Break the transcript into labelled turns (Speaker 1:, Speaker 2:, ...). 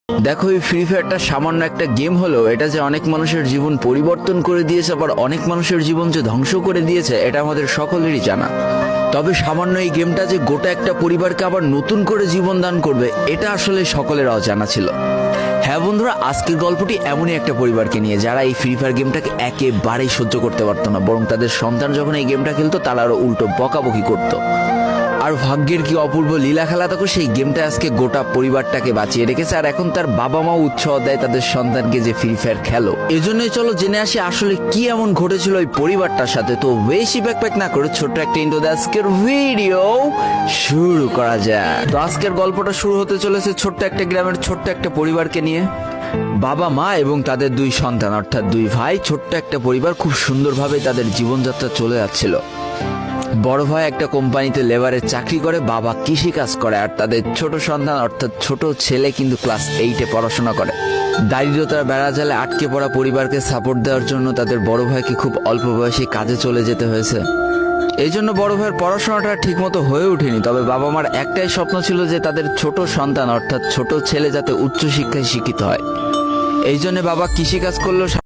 Speaker 1: দেখো, এই ফ্রি ফায়ারটা সামান্য একটা গেম হলেও এটা যে অনেক মানুষের জীবন পরিবর্তন করে দিয়েছে, আবার অনেক মানুষের জীবন যে ধ্বংস করে দিয়েছে, এটা আমাদের সকলেরই জানা। তবে সামান্য এই গেমটা যে গোটা একটা পরিবারকে আবার নতুন করে জীবন দান করবে, এটা আসলে সকলের অজানা ছিল। হ্যাঁ বন্ধুরা, আজকের গল্পটি এমনই একটা পরিবারকে নিয়ে যারা এই ফ্রি ফায়ার গেমটাকে একেবারেই সহ্য করতে পারতো না, বরং তাদের সন্তান যখন এই গেমটা খেলতো তারা আরো উল্টো বকাবকি করতো। আর ভাগ্যের কি অপূর্ব লীলা খেলা, তখন সেই গেমটা আজকে গোটা পরিবারটাকে বাঁচিয়ে রেখেছে। আর এখন তার বাবা মাও উৎসাহ দেয় তাদের সন্তানকে যে ফ্রি ফায়ার খেলো। এজন্যই চলো জেনে আসি আসলে কি এমন ঘটেছিল ওই পরিবারটার সাথে। তো বেশি ব্যাকপ্যাক না করে ছোট্ট একটা ইন্ট্রো দিয়ে আজকের ভিডিও শুরু করা যায়। তো আজকের গল্পটা শুরু হতে চলেছে ছোট্ট একটা গ্রামের ছোট্ট একটা পরিবারকে নিয়ে। বাবা মা এবং তাদের দুই সন্তান অর্থাৎ দুই ভাই, ছোট্ট একটা পরিবার, খুব সুন্দরভাবে তাদের জীবনযাত্রা চলে যাচ্ছিল। বড় ভাই একটা কোম্পানিতে লেবারের চাকরি করে, বাবা কৃষি কাজ করে, আর তাদের ছোট সন্তান অর্থাৎ ছোট ছেলে কিন্তু ক্লাস 8-এ পড়াশোনা করে। দারিদ্রতার বেড়াজালে আটকে পড়া পরিবারকে সাপোর্ট দেওয়ার জন্য তাদের বড় ভাইকে খুব অল্প বয়সে কাজে চলে যেতে হয়েছে। এই জন্য বড় ভাইয়ের পড়াশোনাটা ঠিকমতো হয়ে ওঠেনি। তবে বাবা মার একটাই স্বপ্ন ছিল যে তাদের ছোট সন্তান অর্থাৎ ছোট ছেলে যাতে উচ্চশিক্ষায় শিক্ষিত হয়। এই জন্য বাবা কৃষিকাজ করলেও